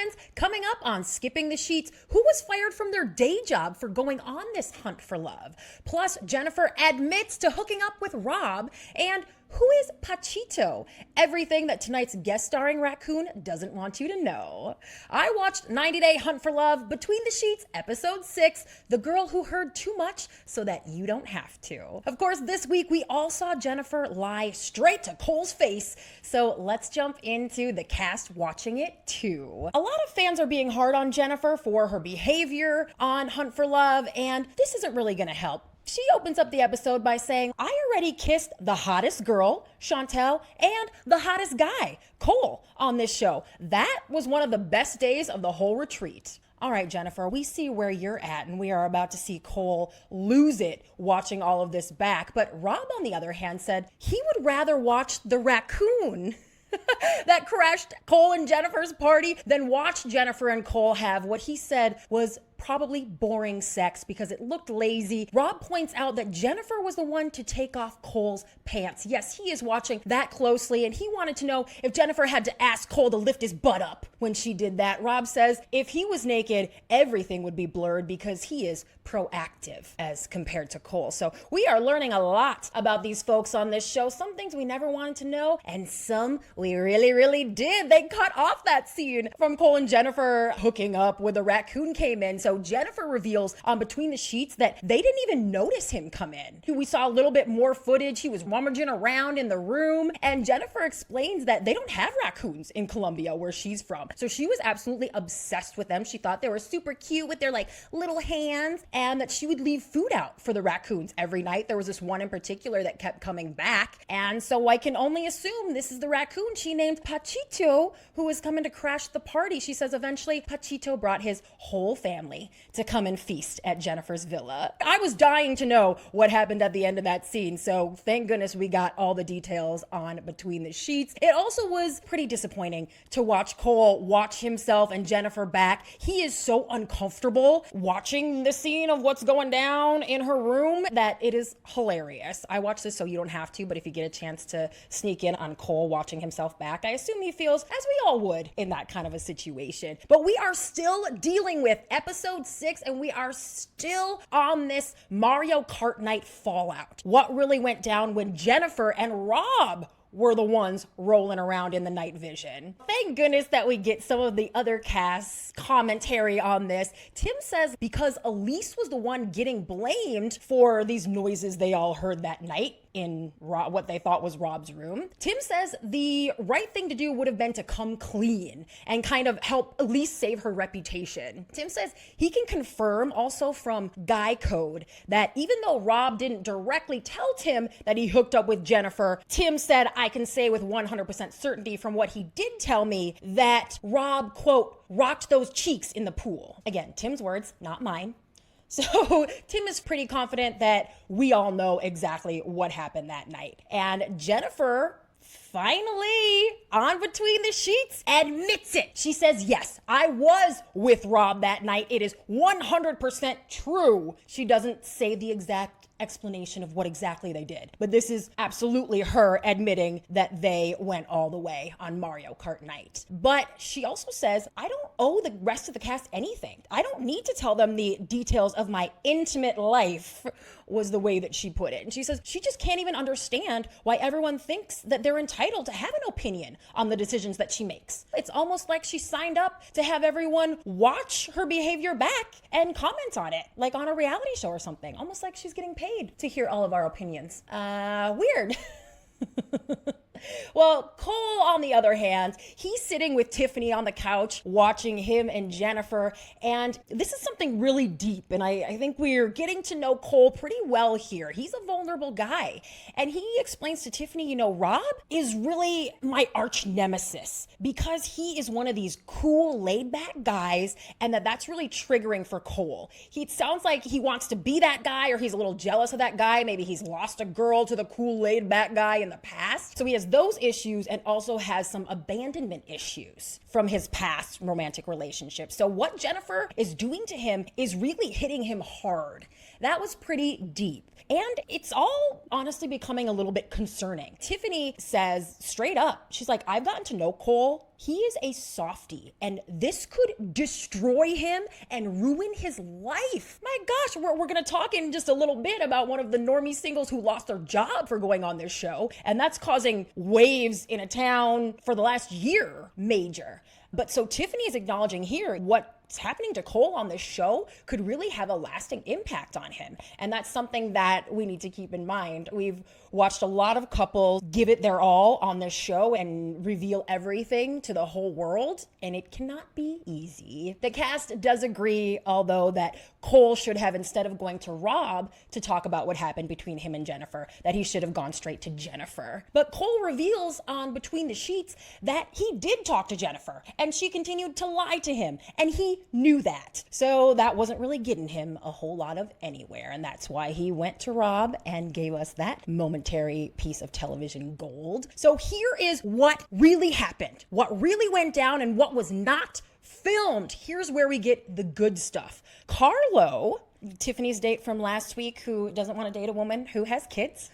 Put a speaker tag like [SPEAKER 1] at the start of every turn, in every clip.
[SPEAKER 1] friends. Coming up on Skipping the Sheets, who was fired from their day job for going on this hunt for love? Plus, Jeniffer admits to hooking up with Rob, and who is Pachito? Everything that tonight's guest starring Raccoon doesn't want you to know. I watched 90 Day Hunt for Love, Between the Sheets, episode 6, The Girl Who Heard Too Much So That You Don't Have to. Of course, this week we all saw Jeniffer lie straight to Cole's face, so let's jump into the cast watching it too. A lot of fans are being hard on Jeniffer for her behavior on Hunt for Love, and this isn't really gonna help. She opens up the episode by saying, I already kissed the hottest girl, Chantel, and the hottest guy, Cole, on this show. That was one of the best days of the whole retreat. All right, Jeniffer, we see where you're at, and we are about to see Cole lose it watching all of this back. But Rob, on the other hand, said he would rather watch the raccoon that crashed Cole and Jennifer's party than watch Jeniffer and Cole have what he said was probably boring sex because it looked lazy. Rob points out that Jeniffer was the one to take off Cole's pants. Yes, he is watching that closely, and he wanted to know if Jeniffer had to ask Cole to lift his butt up when she did that. Rob says if he was naked, everything would be blurred because he is proactive as compared to Cole. So we are learning a lot about these folks on this show. Some things we never wanted to know, and some we really, really did. They cut off that scene from Cole and Jeniffer hooking up when the raccoon came in. So Jeniffer reveals on Between the Sheets that they didn't even notice him come in. We saw a little bit more footage. He was rummaging around in the room, and Jeniffer explains that they don't have raccoons in Colombia where she's from. So she was absolutely obsessed with them. She thought they were super cute with their like little hands, and that she would leave food out for the raccoons every night. There was this one in particular that kept coming back, and so I can only assume this is the raccoon she named Pachito, who was coming to crash the party. She says eventually Pachito brought his whole family to come and feast at Jennifer's villa. I was dying to know what happened at the end of that scene, so thank goodness we got all the details on Between the Sheets. It also was pretty disappointing to watch Cole watch himself and Jeniffer back. He is so uncomfortable watching the scene of what's going down in her room that it is hilarious. I watched this so you don't have to, but if you get a chance to sneak in on Cole watching himself back, I assume he feels as we all would in that kind of a situation. But we are still dealing with episode 6, and we are still on this Mario Kart night fallout. What really went down when Jeniffer and Rob were the ones rolling around in the night vision. Thank goodness that we get some of the other cast's commentary on this. Tim says because Elise was the one getting blamed for these noises they all heard that night in what they thought was Rob's room. Tim says the right thing to do would have been to come clean and kind of help Elise save her reputation. Tim says he can confirm also from guy code that even though Rob didn't directly tell Tim that he hooked up with Jeniffer, Tim said, I can say with 100% certainty from what he did tell me that Rob, quote, rocked those cheeks in the pool. Again, Tim's words, not mine. So Tim is pretty confident that we all know exactly what happened that night. And Jeniffer finally, on Between the Sheets, admits it. She says, yes, I was with Rob that night. It is 100% true. She doesn't say the exact explanation of what exactly they did, but this is absolutely her admitting that they went all the way on Mario Kart night. But she also says, I don't owe the rest of the cast anything. I don't need to tell them the details of my intimate life, was the way that she put it. And she says she just can't even understand why everyone thinks that they're entitled to have an opinion on the decisions that she makes. It's almost like she signed up to have everyone watch her behavior back and comment on it, like on a reality show or something, almost like she's getting paid to hear all of our opinions. Weird. Well, Cole, on the other hand, he's sitting with Tiffany on the couch watching him and Jeniffer, and this is something really deep, and I think we're getting to know Cole pretty well here. He's a vulnerable guy, and he explains to Tiffany, you know, Rob is really my arch nemesis because he is one of these cool, laid-back guys, and that's really triggering for Cole. It sounds like he wants to be that guy, or he's a little jealous of that guy. Maybe he's lost a girl to the cool, laid-back guy in the past. So he has those issues and also has some abandonment issues from his past romantic relationship. So what Jeniffer is doing to him is really hitting him hard. That was pretty deep. And it's all honestly becoming a little bit concerning. Tiffany says straight up, she's like, I've gotten to know Cole he is a softie, and this could destroy him and ruin his life. My gosh, we're going to talk in just a little bit about one of the normie singles who lost their job for going on this show, and that's causing waves in a town for the last year, major. But so Tiffany is acknowledging here what's happening to Cole on this show could really have a lasting impact on him. And that's something that we need to keep in mind. We've watched a lot of couples give it their all on this show and reveal everything to the whole world, and it cannot be easy. The cast does agree, although, that Cole should have, instead of going to Rob to talk about what happened between him and Jennifer, that he should have gone straight to Jennifer. But Cole reveals on Between the Sheets that he did talk to Jennifer, and she continued to lie to him, and he knew that. So that wasn't really getting him a whole lot of anywhere, and that's why he went to Rob and gave us that momentary piece of television gold. So here is what really happened, what really went down, and what was not filmed. Here's where we get the good stuff. Carlo, Tiffany's date from last week, who doesn't want to date a woman who has kids,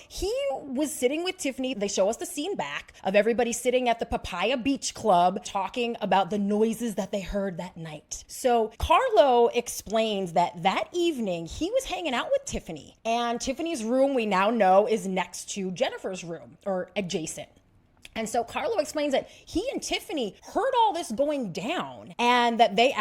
[SPEAKER 1] he was sitting with Tiffany. They show us the scene back of everybody sitting at the Papaya Beach Club talking about the noises that they heard that night. So Carlo explains that that evening he was hanging out with Tiffany, and Tiffany's room, we now know, is next to Jennifer's room, or adjacent. And so Carlo explains that he and Tiffany heard all this going down, and that they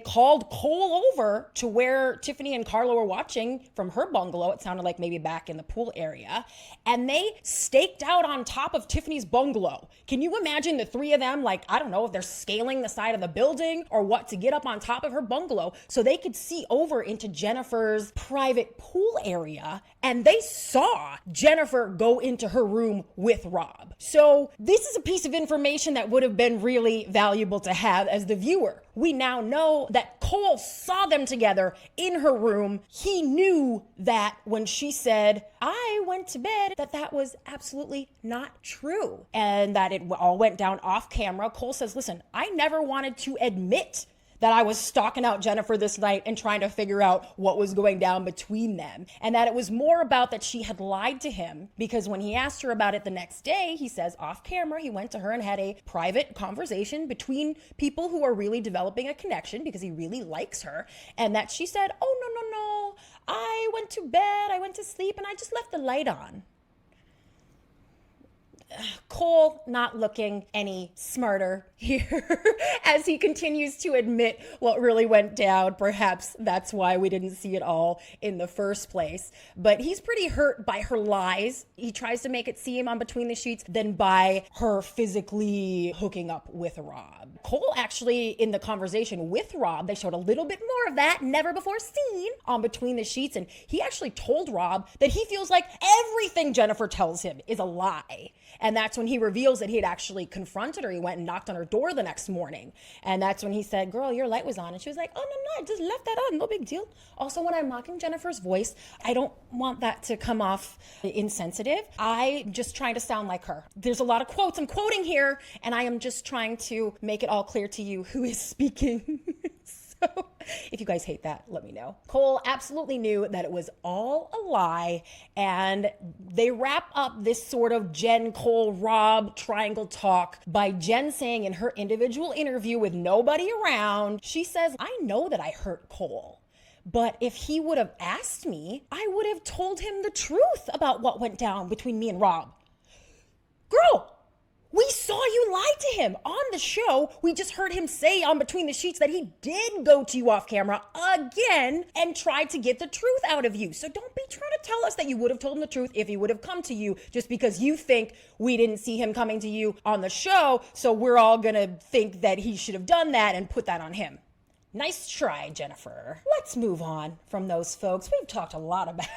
[SPEAKER 1] called Cole over to where Tiffany and Carlo were watching from her bungalow. It sounded like maybe back in the pool area. And they staked out on top of Tiffany's bungalow. Can you imagine the three of them, like, I don't know if they're scaling the side of the building or what, to get up on top of her bungalow so they could see over into Jennifer's private pool area. And they saw Jennifer go into her room with Rob. So this is a piece of information that would have been really valuable to have as the viewer. We now know that Cole saw them together in her room. He knew that when she said, I went to bed, that was absolutely not true, and that it all went down off camera. Cole says, listen, I never wanted to admit that I was stalking out Jennifer this night and trying to figure out what was going down between them. And that it was more about that she had lied to him, because when he asked her about it the next day, he says off camera, he went to her and had a private conversation between people who are really developing a connection because he really likes her. And that she said, oh, no, I went to bed, I went to sleep, and I just left the light on. Cole not looking any smarter here as he continues to admit what really went down. Perhaps that's why we didn't see it all in the first place. But he's pretty hurt by her lies. He tries to make it seem on Between the Sheets than by her physically hooking up with Rob. Cole actually, in the conversation with Rob, they showed a little bit more of that never before seen on Between the Sheets. And he actually told Rob that he feels like everything Jennifer tells him is a lie. And that's when he reveals that he had actually confronted her. He went and knocked on her door the next morning. And that's when he said, girl, your light was on. And she was like, oh, no, I just left that on. No big deal. Also, when I'm mocking Jennifer's voice, I don't want that to come off insensitive. I'm just trying to sound like her. There's a lot of quotes I'm quoting here, and I am just trying to make it all clear to you who is speaking. So if you guys hate that, let me know. Cole absolutely knew that it was all a lie, and they wrap up this sort of Jen, Cole, Rob triangle talk by Jen saying in her individual interview with nobody around, she says, I know that I hurt Cole, but if he would have asked me, I would have told him the truth about what went down between me and Rob. Girl, we saw you lie to him on the show. We just heard him say on Between the Sheets that he did go to you off camera again and try to get the truth out of you. So don't be trying to tell us that you would have told him the truth if he would have come to you just because you think we didn't see him coming to you on the show. So we're all going to think that he should have done that and put that on him. Nice try, Jennifer. Let's move on from those folks. We've talked a lot about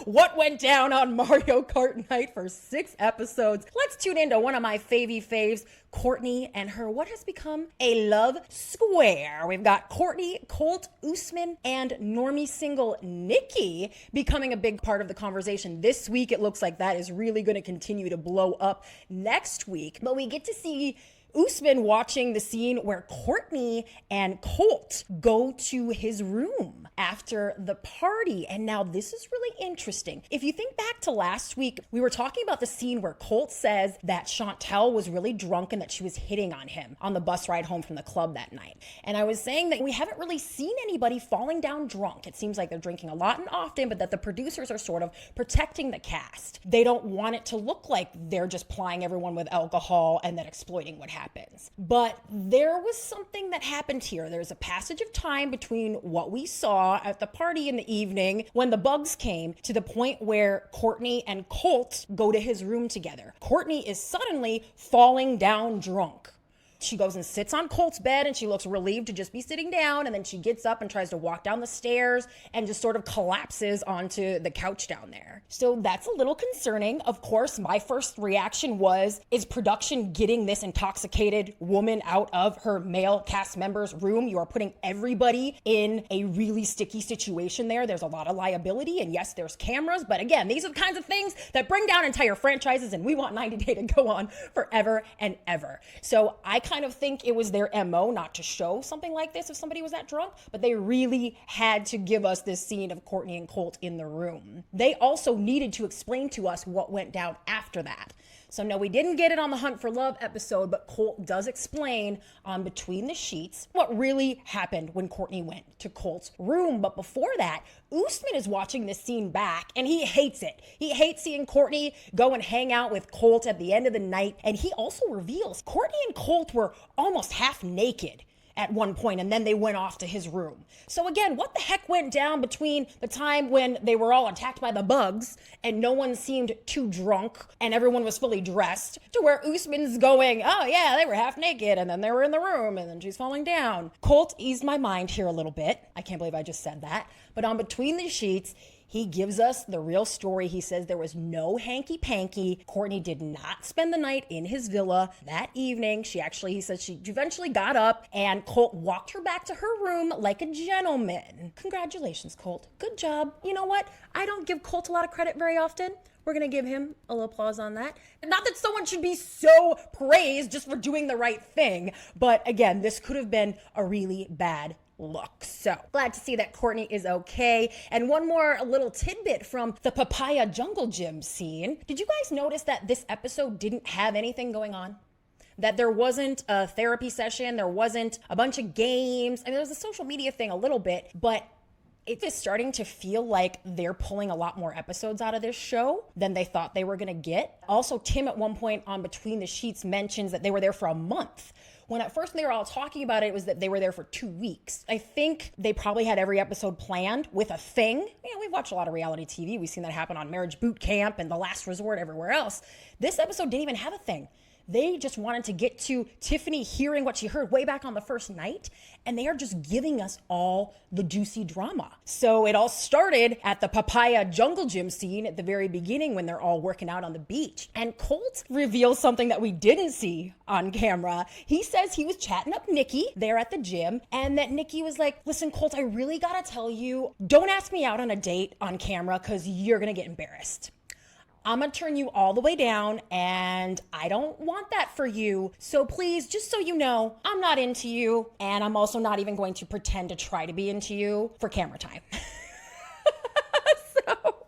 [SPEAKER 1] what went down on Mario Kart night for 6 episodes. Let's tune into one of my faves, Courtney and her what has become a love square. We've got Courtney, Colt, Usman, and normie single Nikki becoming a big part of the conversation this week. It looks like that is really going to continue to blow up next week. But we get to see Usman watching the scene where Courtney and Colt go to his room after the party. And now this is really interesting. If you think back to last week, we were talking about the scene where Colt says that Chantel was really drunk and that she was hitting on him on the bus ride home from the club that night. And I was saying that we haven't really seen anybody falling down drunk. It seems like they're drinking a lot and often, but that the producers are sort of protecting the cast. They don't want it to look like they're just plying everyone with alcohol and then exploiting what happens. But there was something that happened here. There's a passage of time between what we saw at the party in the evening when the bugs came to the point where Courtney and Colt go to his room together. Courtney is suddenly falling down drunk. She goes and sits on Colt's bed and she looks relieved to just be sitting down, and then she gets up and tries to walk down the stairs and just sort of collapses onto the couch down there. So that's a little concerning. Of course, my first reaction was, is production getting this intoxicated woman out of her male cast member's room? You are putting everybody in a really sticky situation there. There's a lot of liability, and yes, there's cameras, but again, these are the kinds of things that bring down entire franchises, and we want 90 Day to go on forever and ever. So I kind of think it was their MO not to show something like this if somebody was that drunk, but they really had to give us this scene of Courtney and Colt in the room. They also needed to explain to us what went down after that. So no, we didn't get it on the Hunt for Love episode, but Colt does explain on Between the Sheets what really happened when Courtney went to Colt's room. But before that, Usman is watching this scene back and he hates it. He hates seeing Courtney go and hang out with Colt at the end of the night. And he also reveals Courtney and Colt were almost half naked at one point, and then they went off to his room. So again, what the heck went down between the time when they were all attacked by the bugs and no one seemed too drunk and everyone was fully dressed, to where Usman's going, oh yeah, they were half naked and then they were in the room and then she's falling down. Colt eased my mind here a little bit. I can't believe I just said that. But on Between the Sheets, he gives us the real story. He says there was no hanky-panky. Courtney did not spend the night in his villa that evening. He says she eventually got up and Colt walked her back to her room like a gentleman. Congratulations, Colt. Good job. You know what? I don't give Colt a lot of credit very often. We're going to give him a little applause on that. Not that someone should be so praised just for doing the right thing, but again, this could have been a really bad look. So glad to see that Courtney is okay. And one more little tidbit from the Papaya Jungle Gym scene. Did you guys notice that this episode didn't have anything going on? That there wasn't a therapy session, there wasn't a bunch of games. I mean, there was a social media thing a little bit, but it is starting to feel like they're pulling a lot more episodes out of this show than they thought they were going to get. Also, Tim at one point on Between the Sheets mentions that they were there for a month. When at first they were all talking about it was that they were there for 2 weeks. I think they probably had every episode planned with a thing. You know, we've watched a lot of reality TV. We've seen that happen on Marriage Boot Camp and The Last Resort, everywhere else. This episode didn't even have a thing. They just wanted to get to Tiffany hearing what she heard way back on the first night, and they are just giving us all the juicy drama. So it all started at the Papaya Jungle Gym scene at the very beginning when they're all working out on the beach. And Colt reveals something that we didn't see on camera. He says he was chatting up Nikki there at the gym, and that Nikki was like, listen, Colt, I really gotta tell you, don't ask me out on a date on camera because you're gonna get embarrassed. I'm gonna turn you all the way down and I don't want that for you. So please, just so you know, I'm not into you and I'm also not even going to pretend to try to be into you for camera time. So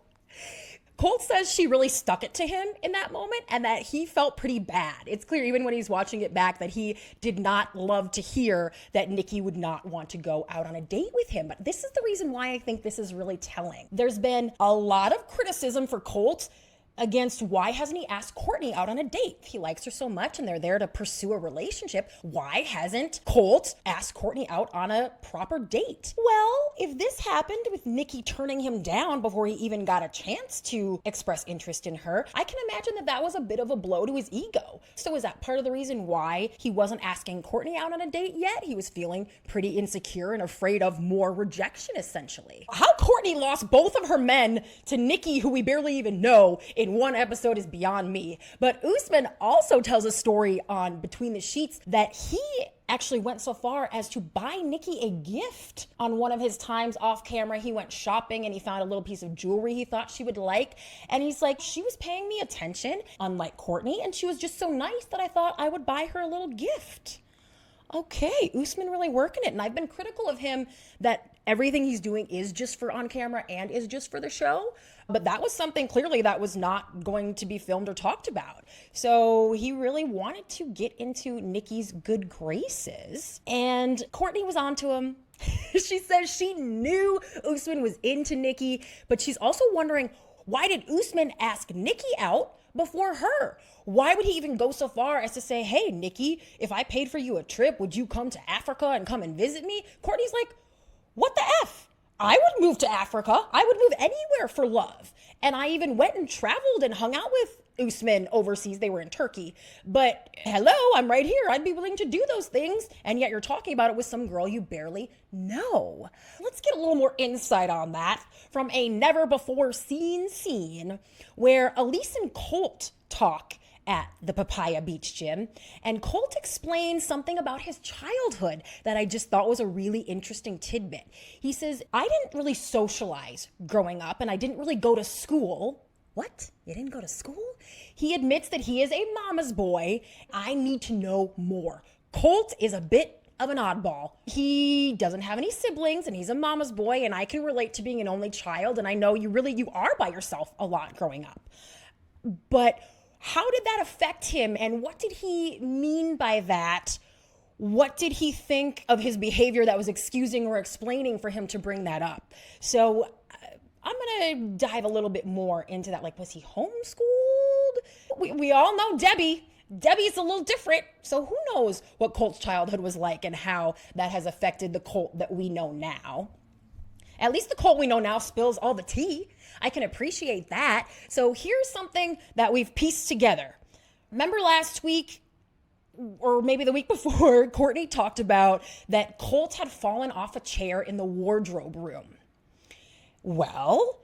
[SPEAKER 1] Colt says she really stuck it to him in that moment and that he felt pretty bad. It's clear even when he's watching it back that he did not love to hear that Nikki would not want to go out on a date with him. But this is the reason why I think this is really telling. There's been a lot of criticism for Colt against why hasn't he asked Courtney out on a date? If he likes her so much and they're there to pursue a relationship, why hasn't Colt asked Courtney out on a proper date? Well, if this happened with Nikki turning him down before he even got a chance to express interest in her, I can imagine that that was a bit of a blow to his ego. So is that part of the reason why he wasn't asking Courtney out on a date yet? He was feeling pretty insecure and afraid of more rejection, essentially. How Courtney lost both of her men to Nikki, who we barely even know, in one episode is beyond me. But Usman also tells a story on Between the Sheets that he actually went so far as to buy Nikki a gift. On one of his times off camera, he went shopping and he found a little piece of jewelry he thought she would like. And he's like, she was paying me attention, unlike Courtney, and she was just so nice that I thought I would buy her a little gift. Okay, Usman really working it. And I've been critical of him that everything he's doing is just for on camera and is just for the show. But that was something clearly that was not going to be filmed or talked about. So he really wanted to get into Nikki's good graces. And Courtney was onto him. She says she knew Usman was into Nikki, but she's also wondering, why did Usman ask Nikki out before her? Why would he even go so far as to say, hey, Nikki, if I paid for you a trip, would you come to Africa and come and visit me? Courtney's like, what the F? I would move to Africa. I would move anywhere for love. And I even went and traveled and hung out with Usman overseas. They were in Turkey. But hello, I'm right here. I'd be willing to do those things. And yet you're talking about it with some girl you barely know. Let's get a little more insight on that from a never before seen scene where Elise and Colt talk at the Papaya Beach gym, and Colt explains something about his childhood that I just thought was a really interesting tidbit. He says, I didn't really socialize growing up, and I didn't really go to school. What? You didn't go to school? He admits that he is a mama's boy. I need to know more. Colt is a bit of an oddball. He doesn't have any siblings and he's a mama's boy, and I can relate to being an only child, and I know you are by yourself a lot growing up. But how did that affect him, and what did he mean by that? What did he think of his behavior that was excusing or explaining for him to bring that up? So I'm going to dive a little bit more into that. Like, was he homeschooled? We all know Debbie. Debbie's a little different. So who knows what Colt's childhood was like and how that has affected the Colt that we know now. At least the Colt we know now spills all the tea. I can appreciate that. So here's something that we've pieced together. Remember last week, or maybe the week before, Courtney talked about that Colt had fallen off a chair in the wardrobe room. Well,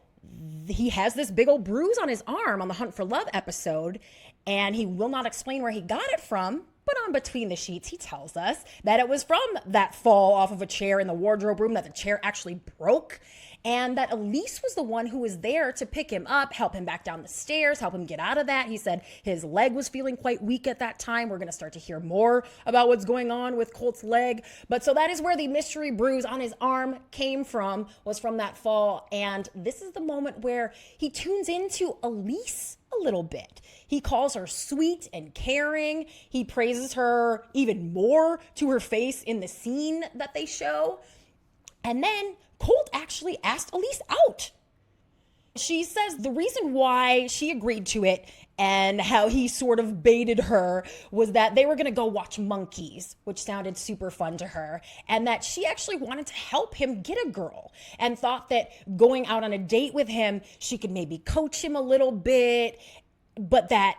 [SPEAKER 1] he has this big old bruise on his arm on the Hunt for Love episode, and he will not explain where he got it from. But on Between the Sheets, he tells us that it was from that fall off of a chair in the wardrobe room, that the chair actually broke, and that Elise was the one who was there to pick him up, help him back down the stairs, help him get out of that. He said his leg was feeling quite weak at that time. We're going to start to hear more about what's going on with Colt's leg. But so that is where the mystery bruise on his arm came from, was from that fall. And this is the moment where he tunes into Elise a little bit. He calls her sweet and caring. He praises her even more to her face in the scene that they show. And then Colt actually asked Elise out. She says the reason why she agreed to it and how he sort of baited her was that they were going to go watch monkeys, which sounded super fun to her, and that she actually wanted to help him get a girl and thought that going out on a date with him, she could maybe coach him a little bit, but that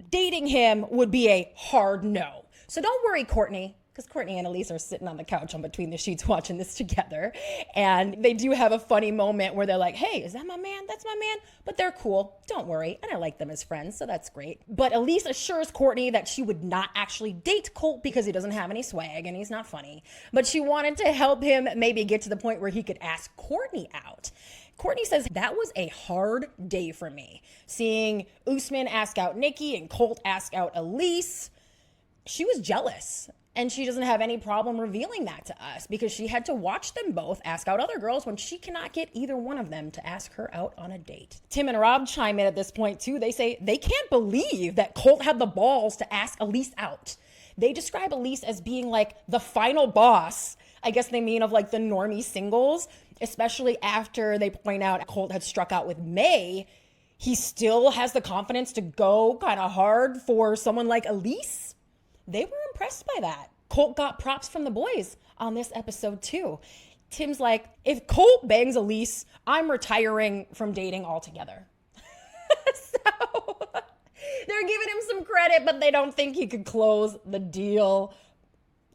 [SPEAKER 1] dating him would be a hard no. So don't worry, Courtney, because Courtney and Elise are sitting on the couch on Between the Sheets watching this together. And they do have a funny moment where they're like, hey, is that my man? That's my man. But they're cool. Don't worry. And I like them as friends, so that's great. But Elise assures Courtney that she would not actually date Colt because he doesn't have any swag and he's not funny. But she wanted to help him maybe get to the point where he could ask Courtney out. Courtney says, that was a hard day for me. Seeing Usman ask out Nikki and Colt ask out Elise, she was jealous. And she doesn't have any problem revealing that to us because she had to watch them both ask out other girls when she cannot get either one of them to ask her out on a date. Tim and Rob chime in at this point too. They say they can't believe that Colt had the balls to ask Elise out. They describe Elise as being like the final boss. I guess they mean of like the normie singles, especially after they point out Colt had struck out with May. He still has the confidence to go kind of hard for someone like Elise. They were impressed by that. Colt got props from the boys on this episode too. Tim's like, if Colt bangs Elise, I'm retiring from dating altogether. So they're giving him some credit, but they don't think he could close the deal.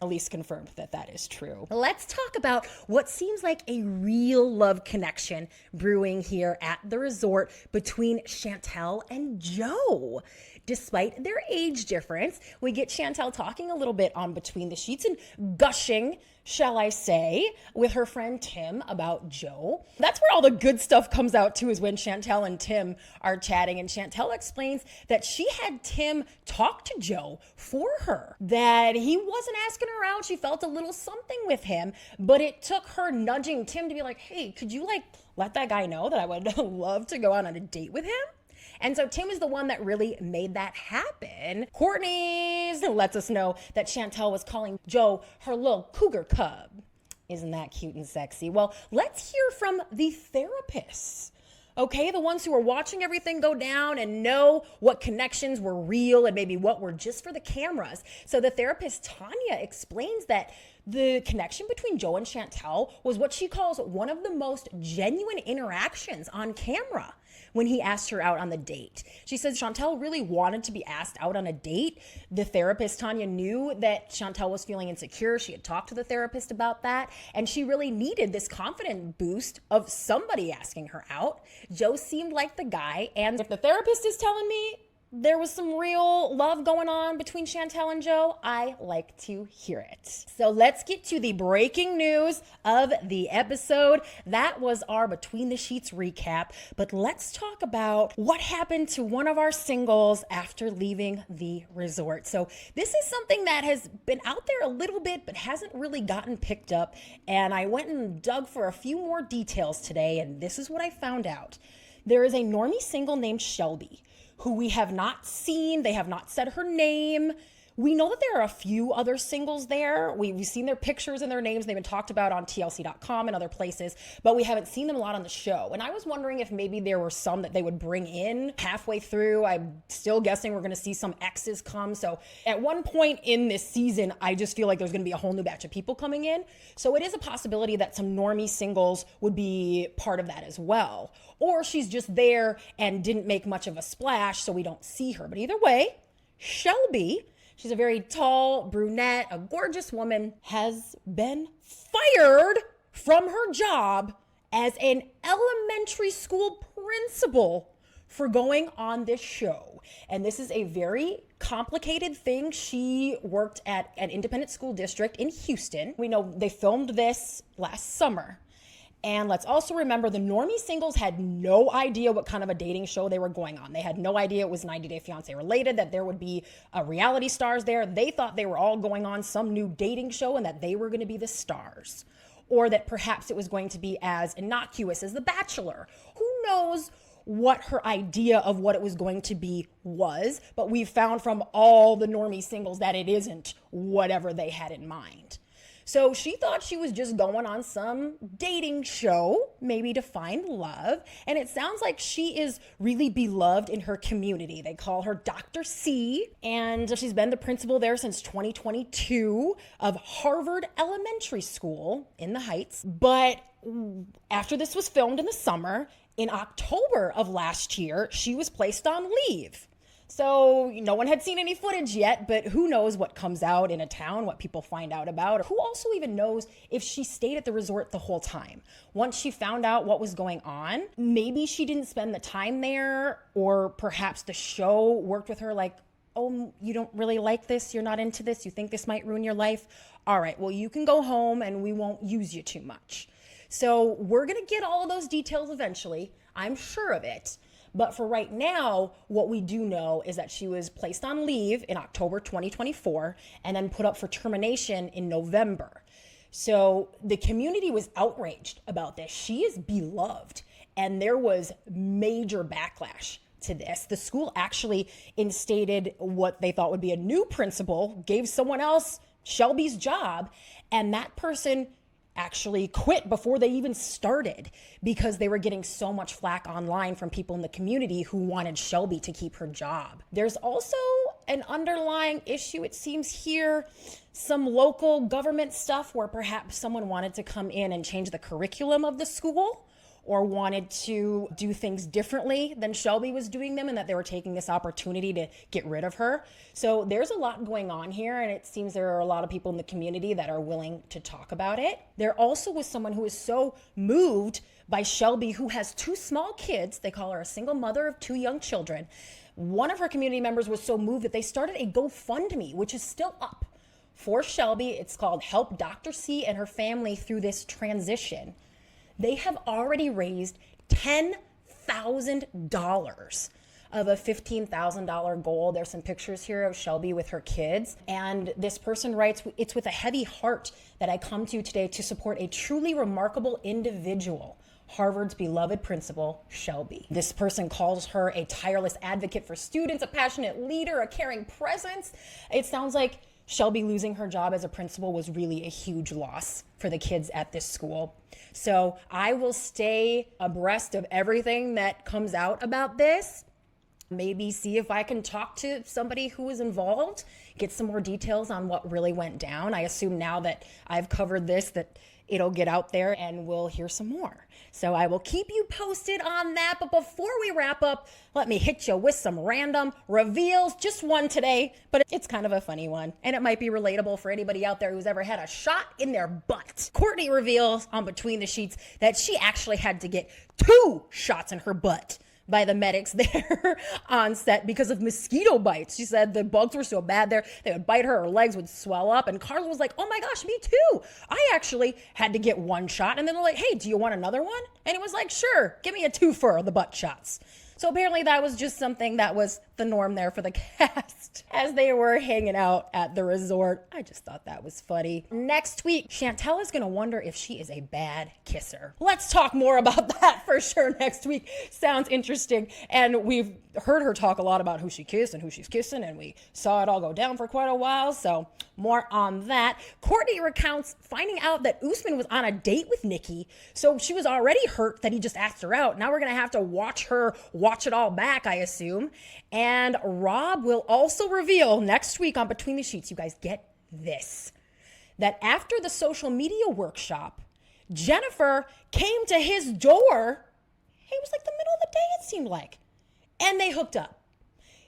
[SPEAKER 1] Elise confirmed that that is true. Let's talk about what seems like a real love connection brewing here at the resort between Chantel and Joe. despite their age difference. We get Chantel talking a little bit on Between the Sheets and gushing, shall I say, with her friend Tim about Joe. That's where all the good stuff comes out too, is when Chantel and Tim are chatting, and Chantel explains that she had Tim talk to Joe for her, that he wasn't asking her out. She felt a little something with him, but it took her nudging Tim to be like, hey, could you let that guy know that I would love to go out on a date with him? And so Tim is the one that really made that happen. Courtney lets us know that Chantel was calling Joe her little cougar cub. Isn't that cute and sexy? Well, let's hear from the therapists. Okay, the ones who are watching everything go down and know what connections were real and maybe what were just for the cameras. So the therapist Tanya explains that the connection between Joe and Chantel was what she calls one of the most genuine interactions on camera when he asked her out on the date. She says Chantel really wanted to be asked out on a date. The therapist Tanya knew that Chantel was feeling insecure. She had talked to the therapist about that, and she really needed this confidence boost of somebody asking her out. Joe seemed like the guy, and if the therapist is telling me there was some real love going on between Chantel and Joe, I like to hear it. So let's get to the breaking news of the episode. That was our Between the Sheets recap, but let's talk about what happened to one of our singles after leaving the resort. So this is something that has been out there a little bit, but hasn't really gotten picked up, and I went and dug for a few more details today, and this is what I found out. There is a normie single named Shelby, who we have not seen. They have not said her name. We know that there are a few other singles there. We've seen their pictures and their names. They've been talked about on TLC.com and other places, but we haven't seen them a lot on the show. And I was wondering if maybe there were some that they would bring in halfway through. I'm still guessing we're going to see some exes come. So at one point in this season, I just feel like there's going to be a whole new batch of people coming in. So it is a possibility that some normie singles would be part of that as well. Or she's just there and didn't make much of a splash, so we don't see her. But either way, Shelby, she's a very tall brunette, a gorgeous woman, has been fired from her job as an elementary school principal for going on this show. And this is a very complicated thing. She worked at an independent school district in Houston. We know they filmed this last summer. And let's also remember the normie singles had no idea what kind of a dating show they were going on. They had no idea it was 90 Day Fiancé related, that there would be reality stars there. They thought they were all going on some new dating show and that they were going to be the stars. Or that perhaps it was going to be as innocuous as The Bachelor. Who knows what her idea of what it was going to be was, but we've found from all the normie singles that it isn't whatever they had in mind. So she thought she was just going on some dating show, maybe to find love. And it sounds like she is really beloved in her community. They call her Dr. C, and she's been the principal there since 2022 of Harvard Elementary School in the Heights. But after this was filmed in the summer, in October of last year, she was placed on leave. So no one had seen any footage yet, but who knows what comes out in a town, what people find out about, or who also even knows if she stayed at the resort the whole time. Once she found out what was going on, maybe she didn't spend the time there, or perhaps the show worked with her like, oh, you don't really like this, you're not into this, you think this might ruin your life? All right, well, you can go home and we won't use you too much. So we're gonna get all of those details eventually, I'm sure of it. But for right now, what we do know is that she was placed on leave in October 2024 and then put up for termination in November. So the community was outraged about this. She is beloved, and there was major backlash to this. The school actually instated what they thought would be a new principal, gave someone else Shelby's job, and that person actually quit before they even started because they were getting so much flack online from people in the community who wanted Shelby to keep her job. There's also an underlying issue, it seems here, some local government stuff where perhaps someone wanted to come in and change the curriculum of the school or wanted to do things differently than Shelby was doing them, and that they were taking this opportunity to get rid of her. So there's a lot going on here, and it seems there are a lot of people in the community that are willing to talk about it. There also was someone who was so moved by Shelby, who has two small kids. They call her a single mother of two young children. One of her community members was so moved that they started a GoFundMe, which is still up, for Shelby. It's called Help Dr. C and Her Family Through This Transition. They have already raised $10,000 of a $15,000 goal. There's some pictures here of Shelby with her kids. And this person writes, "It's with a heavy heart that I come to you today to support a truly remarkable individual, Harvard's beloved principal, Shelby." This person calls her a tireless advocate for students, a passionate leader, a caring presence. It sounds like Shelby losing her job as a principal was really a huge loss for the kids at this school. So I will stay abreast of everything that comes out about this. Maybe see if I can talk to somebody who was involved, get some more details on what really went down. I assume now that I've covered this that it'll get out there and we'll hear some more. So I will keep you posted on that. But before we wrap up, let me hit you with some random reveals. Just one today, but it's kind of a funny one. And it might be relatable for anybody out there who's ever had a shot in their butt. Courtney reveals on Between the Sheets that she actually had to get 2 shots in her butt by the medics there on set because of mosquito bites. She said the bugs were so bad there, they would bite her legs would swell up. And Carla was like, "Oh my gosh, me too. I actually had to get 1 shot." And then they're like, "Hey, do you want another one?" And it was like, "Sure, give me a 2 for the butt shots." So apparently that was just something that was the norm there for the cast as they were hanging out at the resort. I just thought that was funny. Next week, Chantel is going to wonder if she is a bad kisser. Let's talk more about that for sure next week. Sounds interesting. And we've heard her talk a lot about who she kissed and who she's kissing, and we saw it all go down for quite a while. So more on that. Courtney recounts finding out that Usman was on a date with Nikki. So she was already hurt that he just asked her out. Now we're going to have to watch her watch it all back, I assume. And Rob will also reveal next week on Between the Sheets, you guys get this, that after the social media workshop, Jeniffer came to his door. It was like the middle of the day, it seemed like. And they hooked up.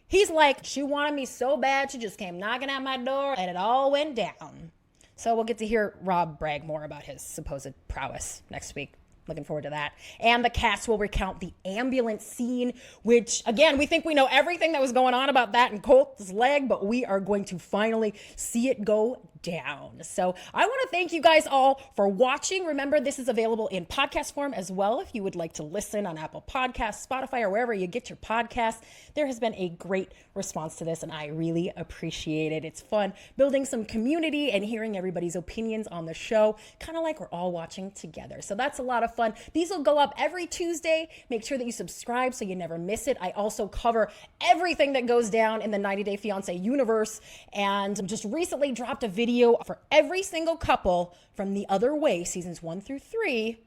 [SPEAKER 1] He's like, she wanted me so bad, she just came knocking at my door, and it all went down. So we'll get to hear Rob brag more about his supposed prowess next week. Looking forward to that. And the cast will recount the ambulance scene, which, again, we think we know everything that was going on about that in Colt's leg, but we are going to finally see it go down. So I want to thank you guys all for watching. Remember, this is available in podcast form as well if you would like to listen on Apple Podcasts, Spotify, or wherever you get your podcasts. There has been a great response to this, and I really appreciate it. It's fun building some community and hearing everybody's opinions on the show, kind of like we're all watching together. So that's a lot of fun. These will go up every Tuesday. Make sure that you subscribe so you never miss it. I also cover everything that goes down in the 90 Day Fiancé universe, and just recently dropped a video for every single couple from The Other Way, seasons 1 through 3,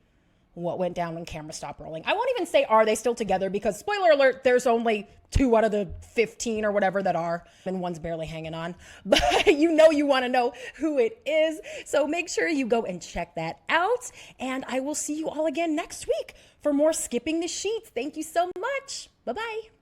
[SPEAKER 1] what went down when cameras stopped rolling. I won't even say are they still together, because spoiler alert, there's only 2 out of the 15 or whatever that are, and one's barely hanging on. But you want to know who it is. So make sure you go and check that out. And I will see you all again next week for more Skipping the Sheets. Thank you so much. Bye-bye.